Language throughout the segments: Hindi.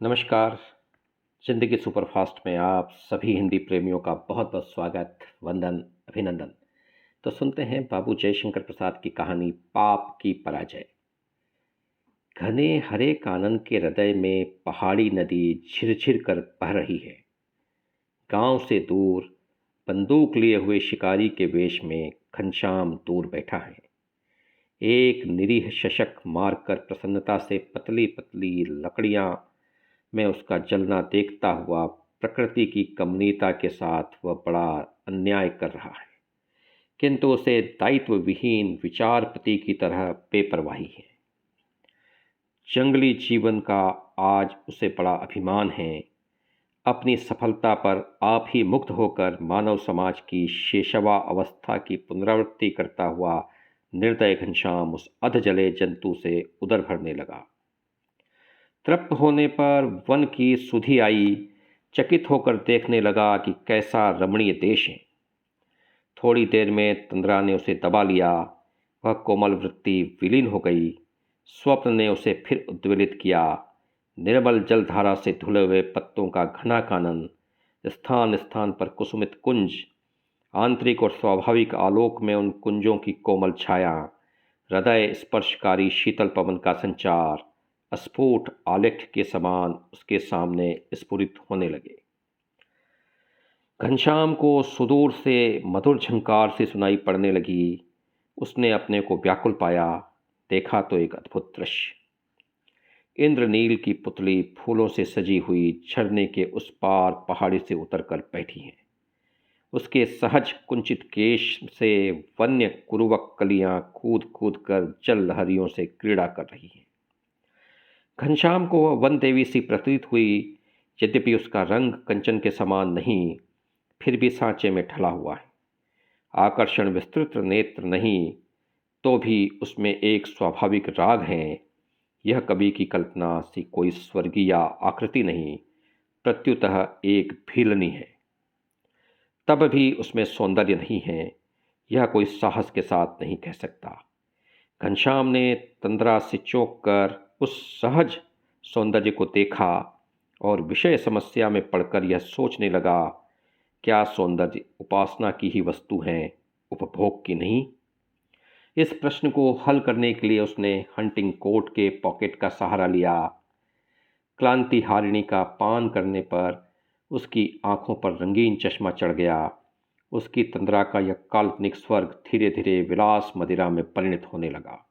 नमस्कार। ज़िंदगी सुपरफास्ट में आप सभी हिंदी प्रेमियों का बहुत बहुत स्वागत, वंदन, अभिनंदन। तो सुनते हैं बाबू जयशंकर प्रसाद की कहानी पाप की पराजय। घने हरे कानन के हृदय में पहाड़ी नदी झिरझिर कर बह रही है। गांव से दूर बंदूक लिए हुए शिकारी के वेश में घनश्याम दूर बैठा है। एक निरीह शशक मारकर प्रसन्नता से पतली पतली लकड़ियां में उसका जलना देखता हुआ प्रकृति की कमनीयता के साथ वह बड़ा अन्याय कर रहा है, किंतु उसे दायित्व विहीन विचारपति की तरह बेपरवाही है। जंगली जीवन का आज उसे बड़ा अभिमान है। अपनी सफलता पर आप ही मुग्ध होकर मानव समाज की शेषवा अवस्था की पुनरावृत्ति करता हुआ निर्दय घनश्याम उस अधजले जंतु से उदर भरने लगा। तृप्त होने पर वन की सुधि आई, चकित होकर देखने लगा कि कैसा रमणीय देश है। थोड़ी देर में तंद्रा ने उसे दबा लिया। वह कोमल वृत्ति विलीन हो गई। स्वप्न ने उसे फिर उद्वेलित किया। निर्मल जलधारा से धुले हुए पत्तों का घना कानन, स्थान स्थान पर कुसुमित कुंज, आंतरिक और स्वाभाविक आलोक में उन कुंजों की कोमल छाया, हृदय स्पर्शकारी शीतल पवन का संचार अस्फुट आलेख्य के समान उसके सामने स्फुरित होने लगे। घनश्याम को सुदूर से मधुर झंकार से सुनाई पड़ने लगी। उसने अपने को व्याकुल पाया। देखा तो एक अद्भुत दृश्य। इंद्रनील की पुतली फूलों से सजी हुई झरने के उस पार पहाड़ी से उतरकर बैठी है। उसके सहज कुंचित केश से वन्य कुरुवक कलियां कूद कूद कर जल लहरियों से क्रीड़ा कर रही हैं। घनश्याम को वह वन देवी सी प्रतीत हुई। यद्यपि उसका रंग कंचन के समान नहीं, फिर भी सांचे में ढला हुआ है। आकर्षण विस्तृत नेत्र नहीं, तो भी उसमें एक स्वाभाविक राग है। यह कवि की कल्पना सी कोई स्वर्गीय आकृति नहीं, प्रत्युतः एक भीलनी है। तब भी उसमें सौंदर्य नहीं है, यह कोई साहस के साथ नहीं कह सकता। घनश्याम ने तंद्रा से चौंक कर उस सहज सौंदर्य को देखा और विषय समस्या में पड़कर यह सोचने लगा, क्या सौंदर्य उपासना की ही वस्तु है, उपभोग की नहीं? इस प्रश्न को हल करने के लिए उसने हंटिंग कोट के पॉकेट का सहारा लिया। क्लांति हारिणी का पान करने पर उसकी आंखों पर रंगीन चश्मा चढ़ गया। उसकी तंद्रा का यह काल्पनिक स्वर्ग धीरे धीरे विलास मदिरा में परिणत होने लगा।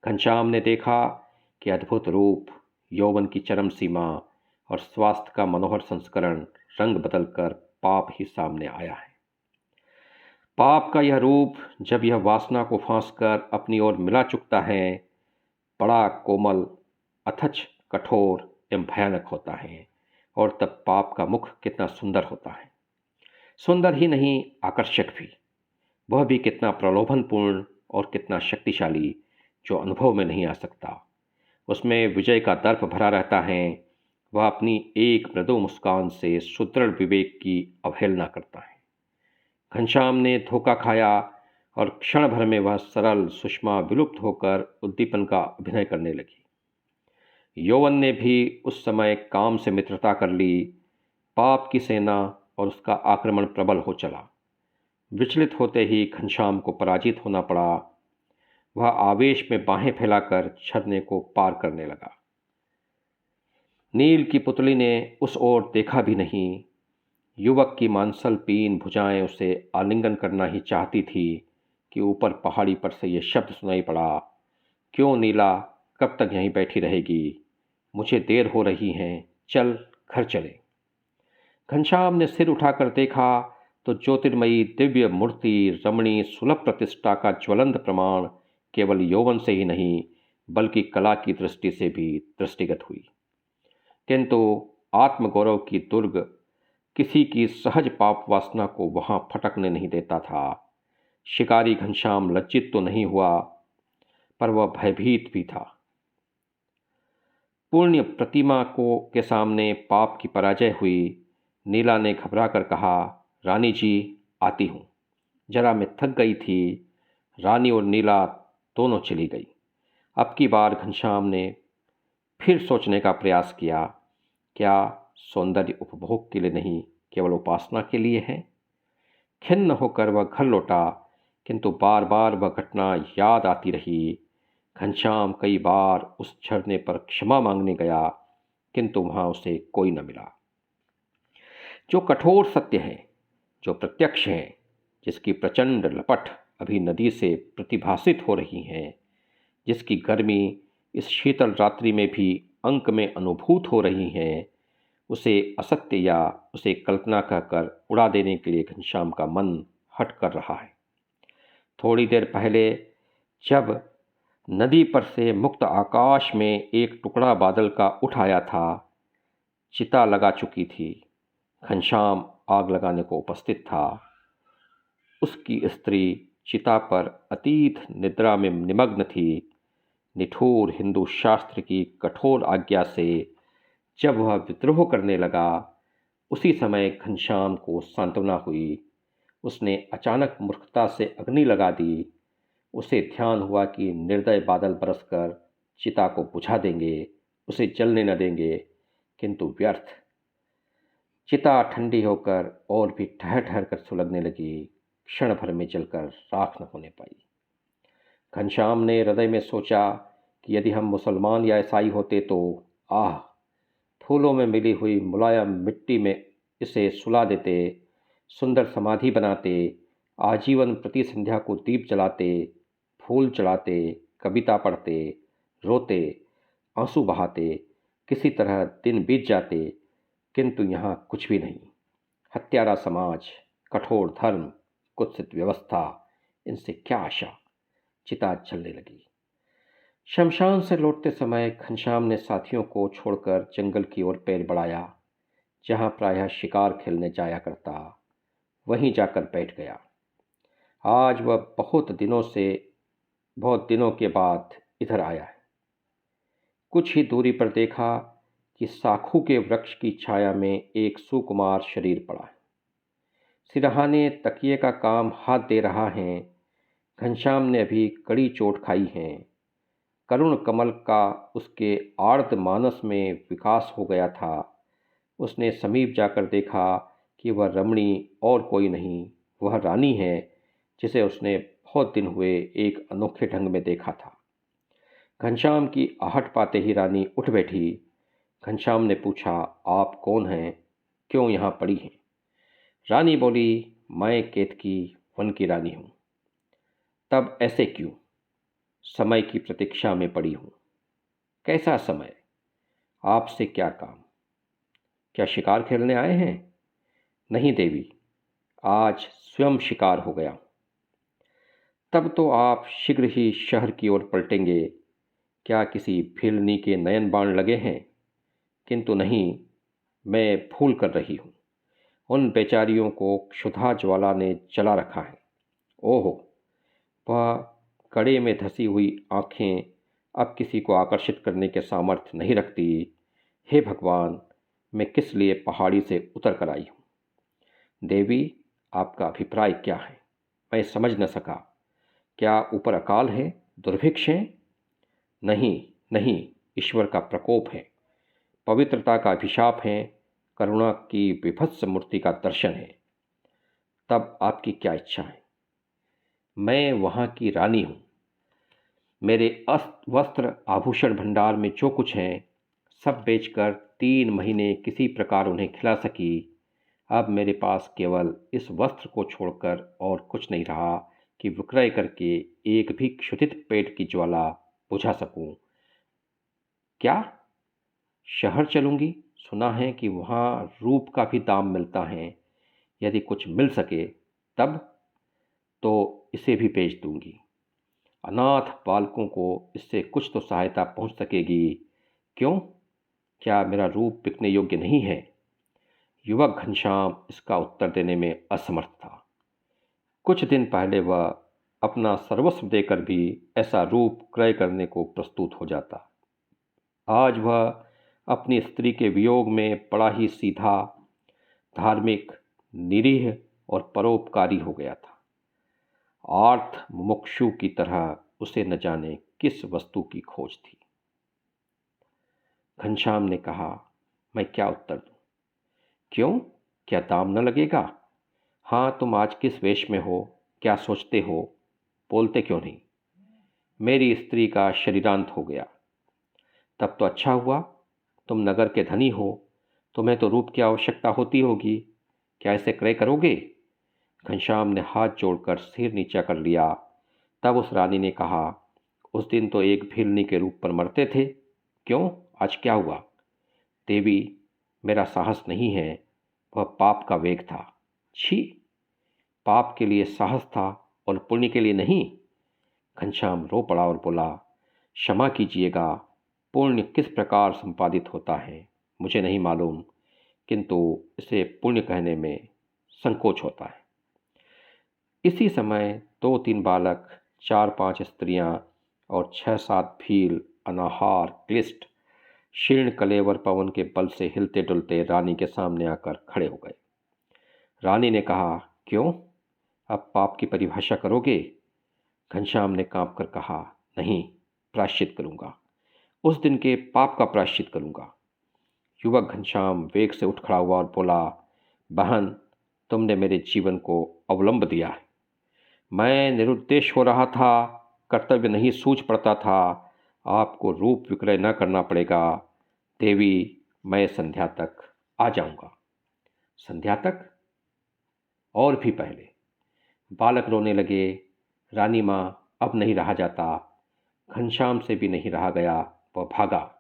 घनश्याम ने देखा कि अद्भुत रूप, यौवन की चरम सीमा और स्वास्थ्य का मनोहर संस्करण रंग बदलकर पाप ही सामने आया है। पाप का यह रूप जब यह वासना को फांसकर अपनी ओर मिला चुकता है, बड़ा कोमल, अथच, कठोर एवं भयानक होता है। और तब पाप का मुख कितना सुंदर होता है। सुंदर ही नहीं, आकर्षक भी। वह भी कितना प्रलोभनपूर्ण और कितना शक्तिशाली, जो अनुभव में नहीं आ सकता। उसमें विजय का दर्प भरा रहता है। वह अपनी एक मृदु मुस्कान से सुदृढ़ विवेक की अवहेलना करता है। घनश्याम ने धोखा खाया और क्षण भर में वह सरल सुषमा विलुप्त होकर उद्दीपन का अभिनय करने लगी। यौवन ने भी उस समय काम से मित्रता कर ली। पाप की सेना और उसका आक्रमण प्रबल हो चला। विचलित होते ही घनश्याम को पराजित होना पड़ा। वह आवेश में बाहें फैलाकर झरने को पार करने लगा। नील की पुतली ने उस ओर देखा भी नहीं। युवक की मांसल पीन भुजाएं उसे आलिंगन करना ही चाहती थी कि ऊपर पहाड़ी पर से यह शब्द सुनाई पड़ा, क्यों नीला, कब तक यहीं बैठी रहेगी? मुझे देर हो रही है, चल घर चले। घनश्याम ने सिर उठाकर देखा तो ज्योतिर्मयी दिव्य मूर्ति, रमणी सुलभ प्रतिष्ठा का ज्वलंत प्रमाण केवल यौवन से ही नहीं, बल्कि कला की दृष्टि से भी दृष्टिगत हुई। किंतु आत्मगौरव की दुर्ग किसी की सहज पाप वासना को वहां फटकने नहीं देता था। शिकारी घनश्याम लज्जित तो नहीं हुआ, पर वह भयभीत भी था। पुण्य प्रतिमा को के सामने पाप की पराजय हुई। नीला ने घबरा कर कहा, रानी जी, आती हूँ। जरा मैं थक गई थी। रानी और नीला दोनों चली गई। अब की बार घनश्याम ने फिर सोचने का प्रयास किया। क्या सौंदर्य उपभोग के लिए नहीं, केवल उपासना के लिए है? खिन्न होकर वह घर लौटा, किंतु बार बार वह घटना याद आती रही। घनश्याम कई बार उस झरने पर क्षमा मांगने गया, किंतु वहां उसे कोई न मिला। जो कठोर सत्य है, जो प्रत्यक्ष है, जिसकी प्रचंड लपट अभी नदी से प्रतिभासित हो रही है, जिसकी गर्मी इस शीतल रात्रि में भी अंक में अनुभूत हो रही है, उसे असत्य या उसे कल्पना कहकर उड़ा देने के लिए घनश्याम का मन हट कर रहा है। थोड़ी देर पहले जब नदी पर से मुक्त आकाश में एक टुकड़ा बादल का उठ आया था, चिता लगा चुकी थी, घनश्याम आग लगाने को उपस्थित था। उसकी स्त्री चिता पर अतीत निद्रा में निमग्न थी। निठुर हिंदू शास्त्र की कठोर आज्ञा से जब वह विद्रोह करने लगा, उसी समय घनश्याम को सांत्वना हुई। उसने अचानक मूर्खता से अग्नि लगा दी। उसे ध्यान हुआ कि निर्दय बादल बरसकर चिता को बुझा देंगे, उसे जलने न देंगे, किंतु व्यर्थ। चिता ठंडी होकर और भी ठहर ठहर कर सुलगने लगी, क्षण भर में जलकर राख न होने पाई। घनश्याम ने हृदय में सोचा कि यदि हम मुसलमान या ईसाई होते तो आह, फूलों में मिली हुई मुलायम मिट्टी में इसे सुला देते, सुंदर समाधि बनाते, आजीवन प्रति संध्या को दीप जलाते, फूल चढ़ाते, कविता पढ़ते, रोते, आंसू बहाते, किसी तरह दिन बीत जाते, किंतु यहाँ कुछ भी नहीं। हत्यारा समाज, कठोर धर्म, कुत्सित व्यवस्था, इनसे क्या आशा। चिता जलने लगी। शमशान से लौटते समय घनश्याम ने साथियों को छोड़कर जंगल की ओर पैर बढ़ाया। जहाँ प्रायः शिकार खेलने जाया करता, वहीं जाकर बैठ गया। आज वह बहुत दिनों के बाद इधर आया है। कुछ ही दूरी पर देखा कि साखू के वृक्ष की छाया में एक सुकुमार शरीर पड़ा है। सिरहाने तकिए का काम हाथ दे रहा है। घनश्याम ने अभी कड़ी चोट खाई है। करुण कमल का उसके आर्द्र मानस में विकास हो गया था। उसने समीप जाकर देखा कि वह रमणी और कोई नहीं, वह रानी है, जिसे उसने बहुत दिन हुए एक अनोखे ढंग में देखा था। घनश्याम की आहट पाते ही रानी उठ बैठी। घनश्याम ने पूछा, आप कौन हैं, क्यों यहाँ पड़ी हैं? रानी बोली, मैं केतकी वन की रानी हूँ। तब ऐसे क्यों? समय की प्रतीक्षा में पड़ी हूँ। कैसा समय? आपसे क्या काम? क्या शिकार खेलने आए हैं? नहीं देवी, आज स्वयं शिकार हो गया। तब तो आप शीघ्र ही शहर की ओर पलटेंगे। क्या किसी भीलनी के नयन बाण लगे हैं? किंतु नहीं, मैं भूल कर रही हूँ। उन बेचारियों को क्षुधा ज्वाला ने जला रखा है। ओहो, वह कड़े में धसी हुई आँखें अब किसी को आकर्षित करने के सामर्थ्य नहीं रखती। हे भगवान, मैं किस लिए पहाड़ी से उतर कर आई हूँ? देवी, आपका अभिप्राय क्या है? मैं समझ न सका। क्या ऊपर अकाल है, दुर्भिक्ष है? नहीं नहीं, ईश्वर का प्रकोप है, पवित्रता का अभिशाप है, करुणा की विभत्स मूर्ति का दर्शन है। तब आपकी क्या इच्छा है? मैं वहाँ की रानी हूँ। मेरे वस्त्र आभूषण भंडार में जो कुछ है, सब बेचकर 3 महीने किसी प्रकार उन्हें खिला सकी। अब मेरे पास केवल इस वस्त्र को छोड़कर और कुछ नहीं रहा कि विक्रय करके एक भी क्षुधित पेट की ज्वाला बुझा सकूं। क्या? शहर चलूंगी? सुना है कि वहाँ रूप का भी दाम मिलता है। यदि कुछ मिल सके तब तो इसे भी बेच दूंगी। अनाथ बालकों को इससे कुछ तो सहायता पहुंच सकेगी। क्यों? क्या मेरा रूप बिकने योग्य नहीं है? युवक घनश्याम इसका उत्तर देने में असमर्थ था। कुछ दिन पहले वह अपना सर्वस्व देकर भी ऐसा रूप क्रय करने को प्रस्तुत हो जाता। आज वह अपनी स्त्री के वियोग में बड़ा ही सीधा, धार्मिक, निरीह और परोपकारी हो गया था। आर्थ मुमुक्षु की तरह उसे न जाने किस वस्तु की खोज थी। घनश्याम ने कहा, मैं क्या उत्तर दूं? क्यों, क्या दाम न लगेगा? हाँ, तुम आज किस वेश में हो, क्या सोचते हो, बोलते क्यों नहीं? मेरी स्त्री का शरीरांत हो गया। तब तो अच्छा हुआ, तुम नगर के धनी हो, तुम्हें तो रूप की आवश्यकता होती होगी, क्या ऐसे क्रय करोगे? घनश्याम ने हाथ जोड़कर सिर नीचा कर लिया। तब उस रानी ने कहा, उस दिन तो एक भिलनी के रूप पर मरते थे, क्यों, आज क्या हुआ? देवी, मेरा साहस नहीं है, वह पाप का वेग था। छी, पाप के लिए साहस था और पुण्य के लिए नहीं। घनश्याम रो पड़ा और बोला, क्षमा कीजिएगा, पुण्य किस प्रकार संपादित होता है मुझे नहीं मालूम, किंतु इसे पुण्य कहने में संकोच होता है। इसी समय 2-3 बालक, 4-5 स्त्रियां और 6-7 भील अनाहार क्लिष्ट शीर्ण कलेवर पवन के बल से हिलते डुलते रानी के सामने आकर खड़े हो गए। रानी ने कहा, क्यों, अब पाप की परिभाषा करोगे? घनश्याम ने कांप कर कहा, नहीं, प्रायश्चित करूंगा, उस दिन के पाप का प्रायश्चित करूंगा। युवक घनश्याम वेग से उठ खड़ा हुआ और बोला, बहन, तुमने मेरे जीवन को अवलंब दिया है। मैं निरुद्देश हो रहा था, कर्तव्य नहीं सूझ पड़ता था, आपको रूप विक्रय न करना पड़ेगा। देवी, मैं संध्या तक आ जाऊंगा। संध्या तक? और भी पहले। बालक रोने लगे, रानी माँ, अब नहीं रहा जाता। घनश्याम से भी नहीं रहा गया, वह भागा।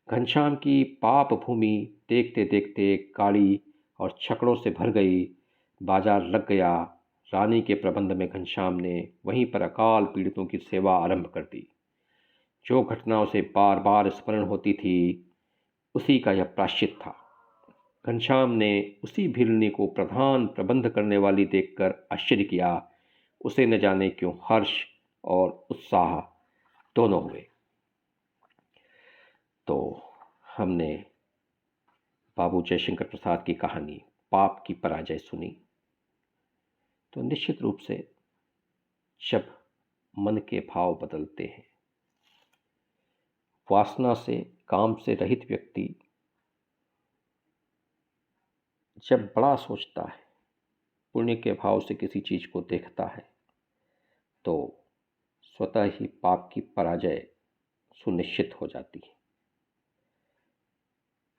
घनश्याम की पाप भूमि देखते देखते काली और छकड़ों से भर गई। बाजार लग गया। रानी के प्रबंध में घनश्याम ने वहीं पर अकाल पीड़ितों की सेवा आरंभ कर दी। जो घटना उसे बार बार स्मरण होती थी, उसी का यह प्रायश्चित था। घनश्याम ने उसी भिलनी को प्रधान प्रबंध करने वाली देखकर आश्चर्य किया। उसे न जाने क्यों हर्ष और उत्साह दोनों हुए। तो हमने बाबू जयशंकर प्रसाद की कहानी पाप की पराजय सुनी। तो निश्चित रूप से जब मन के भाव बदलते हैं, वासना से, काम से रहित व्यक्ति जब बड़ा सोचता है, पुण्य के भाव से किसी चीज को देखता है, तो स्वतः ही पाप की पराजय सुनिश्चित हो जाती है।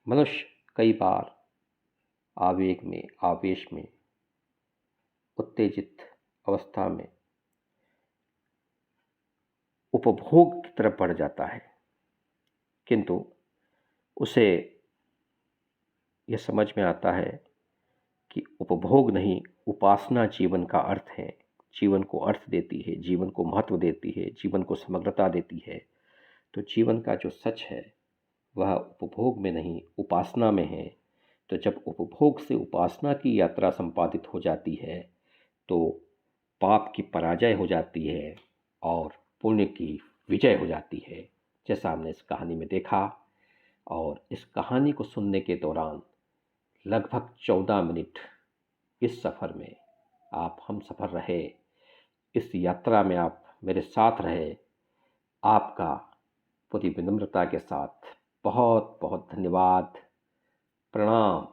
मनुष्य कई बार आवेग में, आवेश में, उत्तेजित अवस्था में उपभोग की तरफ बढ़ जाता है, किंतु उसे यह समझ में आता है कि उपभोग नहीं, उपासना जीवन का अर्थ है, जीवन को अर्थ देती है, जीवन को महत्व देती है, जीवन को समग्रता देती है। तो जीवन का जो सच है वह उपभोग में नहीं, उपासना में है। तो जब उपभोग से उपासना की यात्रा संपादित हो जाती है, तो पाप की पराजय हो जाती है और पुण्य की विजय हो जाती है, जैसा हमने इस कहानी में देखा। और इस कहानी को सुनने के दौरान लगभग 14 मिनट इस सफ़र में आप हम सफ़र रहे, इस यात्रा में आप मेरे साथ रहे। आपका पूरी विनम्रता के साथ बहुत बहुत धन्यवाद, प्रणाम।